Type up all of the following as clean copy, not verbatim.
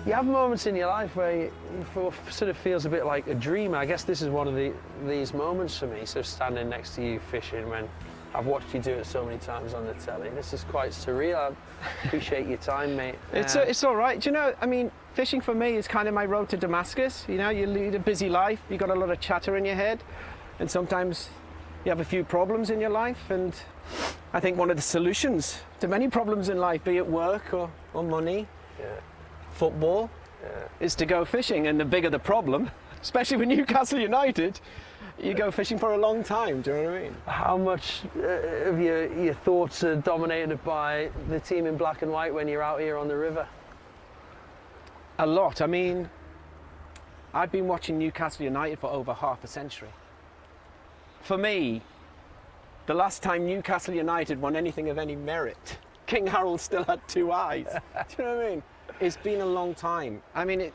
You have moments in your life where you sort of feels a bit like a dream. I guess this is one of these moments for me. So standing next to you fishing when I've watched you do it so many times on the telly. This is quite surreal. I appreciate your time, mate. It's all right. Do you know, I mean, fishing for me is kind of my road to Damascus. You know, you lead a busy life, you got a lot of chatter in your head, and sometimes you have a few problems in your life, and I think one of the solutions to many problems in life, be it work or money, football, is to go fishing. And the bigger the problem, especially with Newcastle United, you go fishing for a long time. Do you know what I mean? How much of your thoughts are dominated by the team in black and white when you're out here on the river? A lot. I mean, I've been watching Newcastle United for over half a century. For me, the last time Newcastle United won anything of any merit, King Harold still had two eyes. Do you know what I mean? It's been a long time. I mean,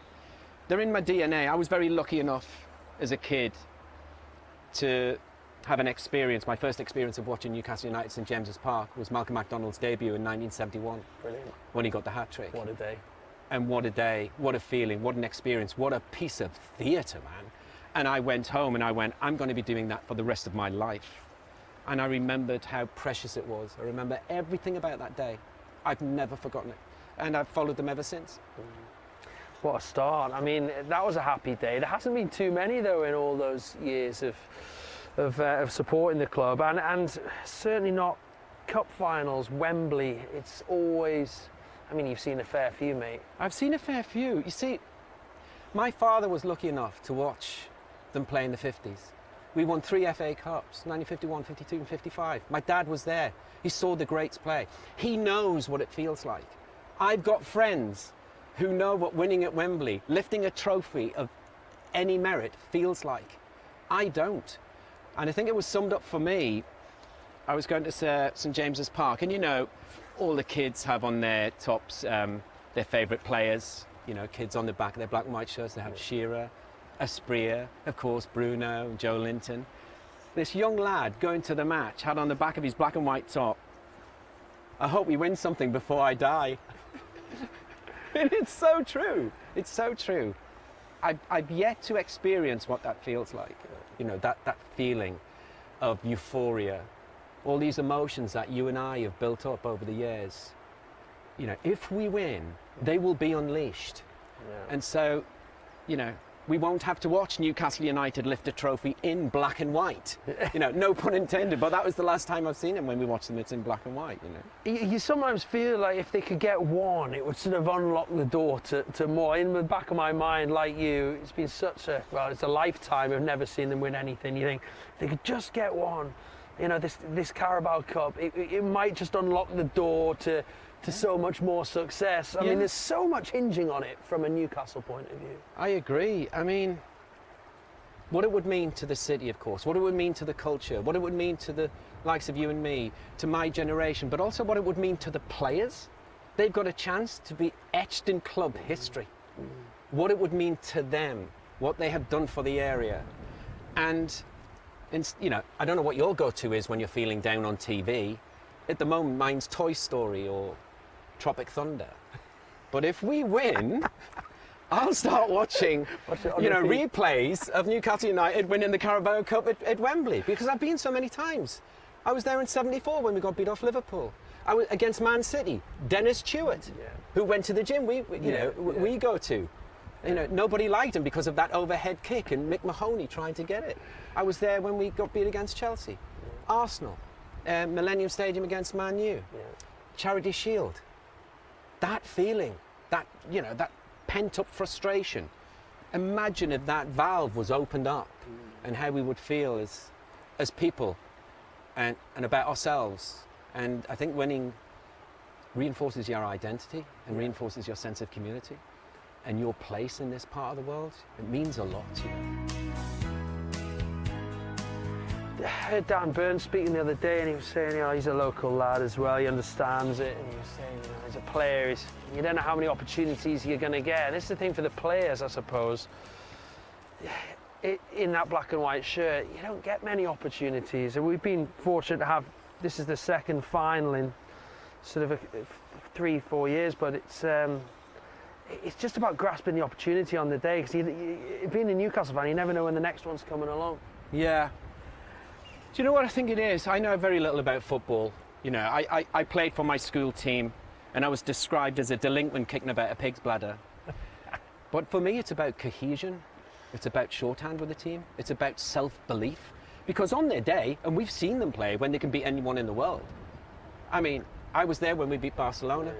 they're in my DNA. I was very lucky enough as a kid to have an experience. My first experience of watching Newcastle United St James's Park was Malcolm MacDonald's debut in 1971. Brilliant. When he got the hat-trick. What a day. And what a day, what a feeling, what an experience, what a piece of theatre, man. And I went home and I went, I'm going to be doing that for the rest of my life. And I remembered how precious it was. I remember everything about that day. I've never forgotten it. And I've followed them ever since. What a start. I mean, that was a happy day. There hasn't been too many, though, in all those years of supporting the club. And certainly not cup finals, Wembley. It's always... I mean, you've seen a fair few, mate. I've seen a fair few. You see, my father was lucky enough to watch them play in the 50s. We won 3 FA Cups, 1951, 52 and 55. My dad was there. He saw the greats play. He knows what it feels like. I've got friends who know what winning at Wembley, lifting a trophy of any merit feels like. I don't. And I think it was summed up for me. I was going to St James's Park, and you know, all the kids have on their tops their favourite players. You know, kids on the back of their black and white shirts, they have Shearer, Asprilla, of course, Bruno, Joe Linton. This young lad going to the match had on the back of his black and white top, I hope we win something before I die. And it's so true. It's so true. I've yet to experience what that feels like. You know, that feeling of euphoria, all these emotions that you and I have built up over the years. You know, if we win, they will be unleashed. Yeah. And so, you know, we won't have to watch Newcastle United lift a trophy in black and white. You know, no pun intended, but that was the last time I've seen them. When we watched them, it's in black and white, you know. You sometimes feel like if they could get one, it would sort of unlock the door to more. In the back of my mind, like you, it's been such a, well, it's a lifetime of never seeing them win anything. You think, if they could just get one, you know, this Carabao Cup, it might just unlock the door to so much more success. I mean, there's so much hinging on it from a Newcastle point of view. I agree. I mean, what it would mean to the city, of course, what it would mean to the culture, what it would mean to the likes of you and me, to my generation, but also what it would mean to the players. They've got a chance to be etched in club history. What it would mean to them, what they have done for the area. And you know, I don't know what your go-to is when you're feeling down on TV. At the moment, mine's Toy Story or Tropic Thunder. But if we win, I'll start watching, you know, replays of Newcastle United winning the Carabao Cup at Wembley, because I've been so many times. I was there in '74 when we got beat off Liverpool. I was against Man City. Dennis Chewett, who went to the gym we go to. You know, nobody liked him because of that overhead kick and Mick Mahoney trying to get it. I was there when we got beat against Chelsea, Arsenal, Millennium Stadium against Man U, Charity Shield. That feeling, that, you know, that pent-up frustration. Imagine if that valve was opened up and how we would feel as people and about ourselves. And I think winning reinforces your identity and reinforces your sense of community and your place in this part of the world. It means a lot to you. I heard Dan Burns speaking the other day, and he was saying, you know, he's a local lad as well, he understands it, and he was saying, you know, as a player, you don't know how many opportunities you're going to get. And this is the thing for the players, I suppose. In that black and white shirt, you don't get many opportunities, and we've been fortunate to have, this is the second final in sort of 3-4 years, but it's just about grasping the opportunity on the day, because being a Newcastle fan, you never know when the next one's coming along. Yeah. Do you know what I think it is? I know very little about football. You know, I played for my school team, and I was described as a delinquent kicking about a pig's bladder. But for me, it's about cohesion. It's about shorthand with the team. It's about self-belief. Because on their day, and we've seen them play when they can beat anyone in the world. I mean, I was there when we beat Barcelona.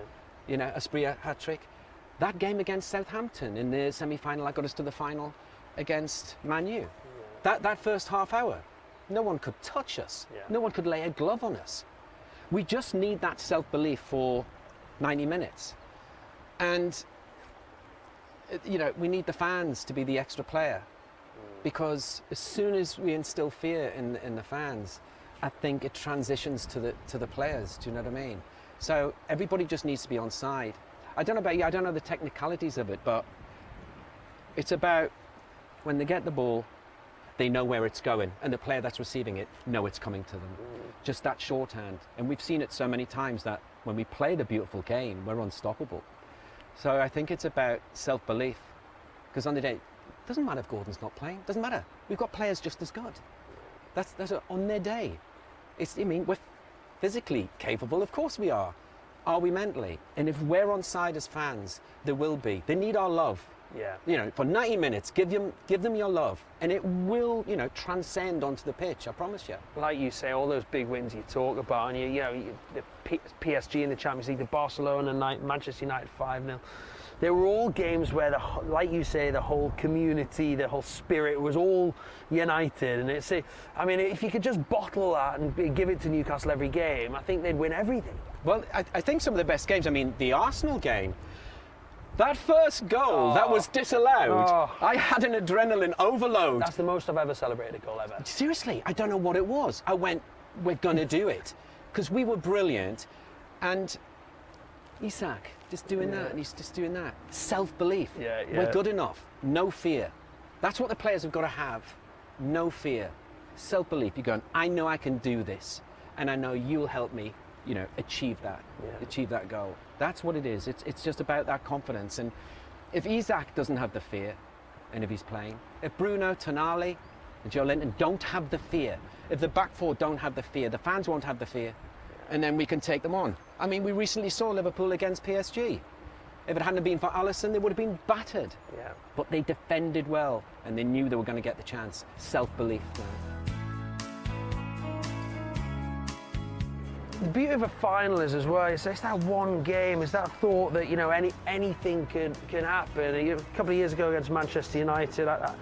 You know, Asprilla hat-trick. That game against Southampton in the semi-final, that got us to the final against Man U. That first half hour, no one could touch us. No one could lay a glove on us. We just need that self-belief for 90 minutes. And, you know, we need the fans to be the extra player. Because as soon as we instill fear in the fans, I think it transitions to the players. Do you know what I mean? So everybody just needs to be on side. I don't know about you, I don't know the technicalities of it, but it's about when they get the ball, they know where it's going, and the player that's receiving it know it's coming to them. Just that shorthand. And we've seen it so many times that when we play the beautiful game, we're unstoppable. So I think it's about self-belief. Because on the day, it doesn't matter if Gordon's not playing, doesn't matter. We've got players just as good. That's on their day. I mean, we're physically capable, of course we are. Are we mentally? And if we're on side as fans, there will be. They need our love. Yeah. You know, for 90 minutes, give them your love, and it will, you know, transcend onto the pitch. I promise you. Like you say, all those big wins you talk about, and the PSG in the Champions League, the Barcelona night, Manchester United 5-0. They were all games where, like you say, the whole community, the whole spirit was all united. And I mean, if you could just bottle that and give it to Newcastle every game, I think they'd win everything. Well, I think some of the best games. I mean, the Arsenal game. That first goal that was disallowed, I had an adrenaline overload. That's the most I've ever celebrated a goal ever. Seriously, I don't know what it was. I went, we're going to do it. Because we were brilliant. And Isak, just doing that, and he's just doing that. Self-belief. Yeah. We're good enough. No fear. That's what the players have got to have. No fear. Self-belief. You're going, I know I can do this. And I know you'll help me, you know, achieve that goal. That's what it is. It's just about that confidence. And if Isak doesn't have the fear, and if he's playing, if Bruno, Tonali, and Joe Linton don't have the fear, if the back four don't have the fear, the fans won't have the fear, and then we can take them on. I mean, we recently saw Liverpool against PSG. If it hadn't been for Alisson, they would have been battered. Yeah. But they defended well, and they knew they were going to get the chance. Self-belief, man. The beauty of a final is as well, it's that one game, it's that thought that, you know, anything can happen. A couple of years ago against Manchester United, I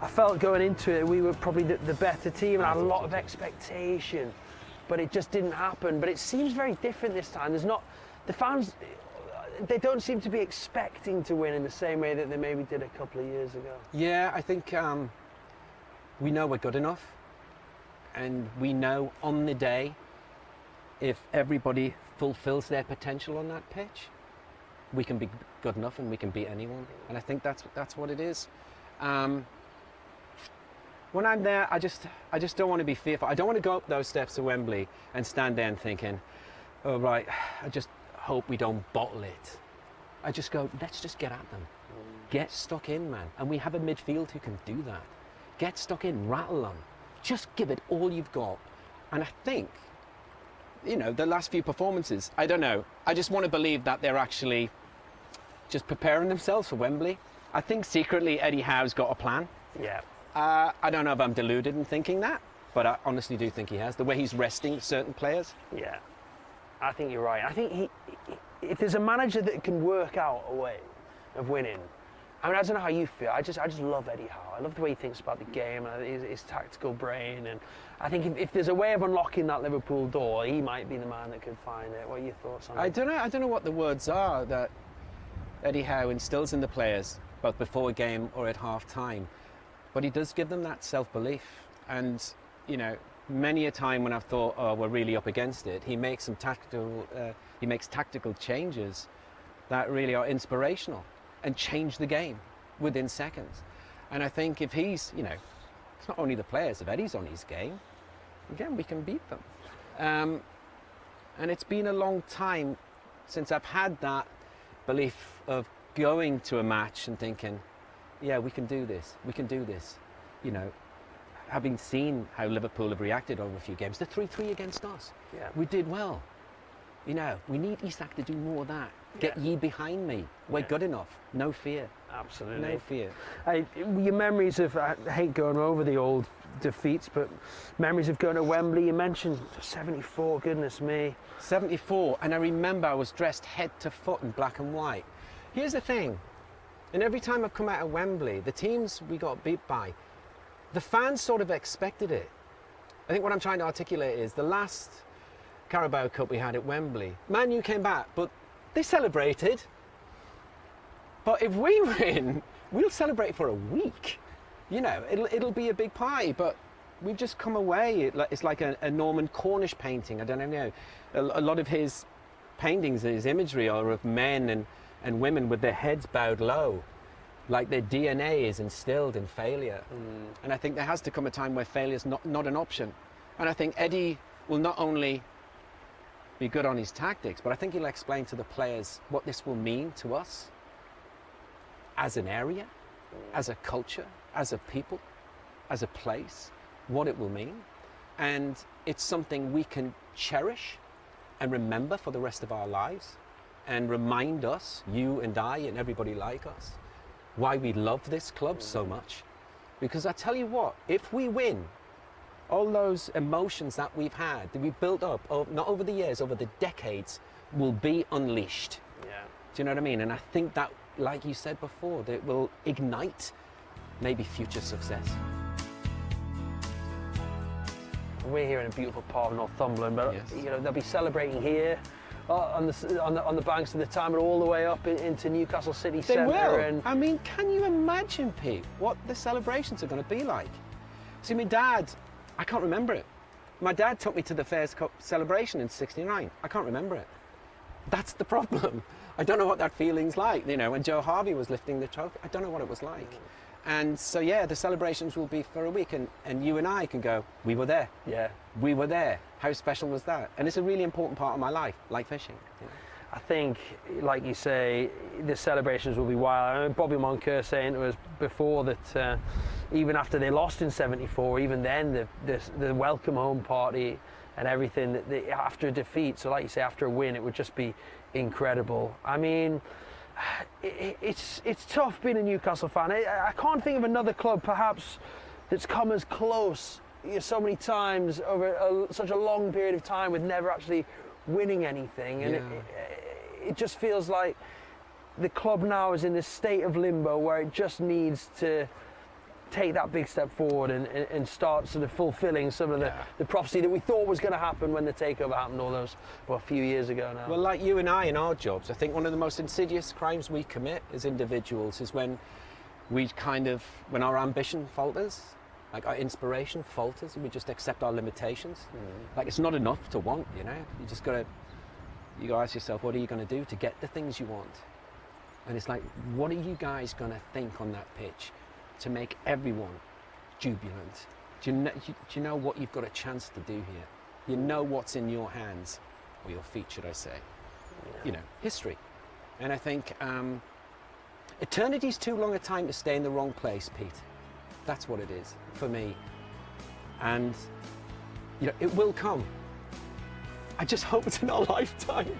felt going into it we were probably the better team and had a lot of expectation, but it just didn't happen. But it seems very different this time. The fans, they don't seem to be expecting to win in the same way that they maybe did a couple of years ago. Yeah, I think we know we're good enough, and we know on the day, if everybody fulfills their potential on that pitch, we can be good enough and we can beat anyone. And I think that's what it is. When I'm there, I just don't want to be fearful. I don't want to go up those steps to Wembley and stand there and thinking, oh right, I just hope we don't bottle it. I just go, let's just get at them. Get stuck in, man. And we have a midfield who can do that. Get stuck in, rattle them. Just give it all you've got. And I think, you know, the last few performances, I don't know. I just want to believe that they're actually just preparing themselves for Wembley. I think secretly Eddie Howe's got a plan. Yeah. I don't know if I'm deluded in thinking that, but I honestly do think he has. The way he's resting certain players. Yeah. I think you're right. I think if there's a manager that can work out a way of winning, I mean, I don't know how you feel. I just love Eddie Howe. I love the way he thinks about the game and his tactical brain. And I think if there's a way of unlocking that Liverpool door, he might be the man that could find it. What are your thoughts on it? I don't know what the words are that Eddie Howe instills in the players, both before a game or at half time. But he does give them that self-belief. And, you know, many a time when I've thought, oh, we're really up against it, he makes some tactical changes that really are inspirational and change the game within seconds. And I think if he's, you know, it's not only the players, if Eddie's on his game, again, we can beat them. And it's been a long time since I've had that belief of going to a match and thinking, yeah, we can do this, we can do this. You know, having seen how Liverpool have reacted over a few games, the 3-3 against us, Yeah. we did well. You know, we need Isak to do more of that. Get Yeah. ye behind me. We're good enough. No fear. Absolutely. No fear. Your memories of, I hate going over the old defeats, but memories of going to Wembley, you mentioned 74, goodness me. 74, and I remember I was dressed head to foot in black and white. Here's the thing, and every time I've come out of Wembley, the teams we got beat by, the fans sort of expected it. I think what I'm trying to articulate is the last Carabao Cup we had at Wembley, Man U came back, but they celebrated. But if we win, we'll celebrate for a week. You know, it'll be a big party, but we've just come away. It's like a Norman Cornish painting. I don't know. A lot of his paintings, his imagery are of men and women with their heads bowed low, like their DNA is instilled in failure. And I think there has to come a time where failure is not an option. And I think Eddie will not only be good on his tactics, but I think he'll explain to the players what this will mean to us as an area, as a culture, as a people, as a place, what it will mean. And it's something we can cherish and remember for the rest of our lives, and remind us, you and I and everybody like us, why we love this club so much. Because I tell you what, if we win, all those emotions that we've had, that we've built up, not over the years, over the decades, will be unleashed. Yeah. Do you know what I mean? And I think that, like you said before, that will ignite maybe future success. We're here in a beautiful part of Northumberland, but Yes. you know they'll be celebrating here on the banks of the Tamar, all the way up into Newcastle city They centre. will. And I mean, can you imagine, Pete, what the celebrations are going to be like? See, my dad, I can't remember it. My dad took me to the Fairs Cup celebration in '69. I can't remember it. That's the problem. I don't know what that feeling's like. You know, when Joe Harvey was lifting the trophy, I don't know what it was like. And so, yeah, the celebrations will be for a week, and you and I can go, we were there. yeah, We were there. How special was that? And it's a really important part of my life, like fishing. I think, like you say, the celebrations will be wild. I mean, Bobby Moncur saying to us before that even after they lost in '74, even then the welcome home party and everything that after a defeat, so like you say, after a win, it would just be incredible. I mean, it's tough being a Newcastle fan. I can't think of another club perhaps that's come as close, you know, so many times over such a long period of time with never actually winning anything. And it just feels like the club now is in this state of limbo where it just needs to take that big step forward and start sort of fulfilling some of the prophecy that we thought was going to happen when the takeover happened all those, well, a few years ago now. Well, like you and I in our jobs, I think one of the most insidious crimes we commit as individuals is when when our ambition falters, like our inspiration falters, and we just accept our limitations. Like, it's not enough to want, you know? You gotta ask yourself, what are you gonna do to get the things you want? And it's like, what are you guys gonna think on that pitch to make everyone jubilant? Do you know what you've got a chance to do here? You know what's in your hands, or your feet, should I say? You know, history. And I think eternity's too long a time to stay in the wrong place, Pete. That's what it is for me. And you know, it will come. I just hope it's in our lifetime.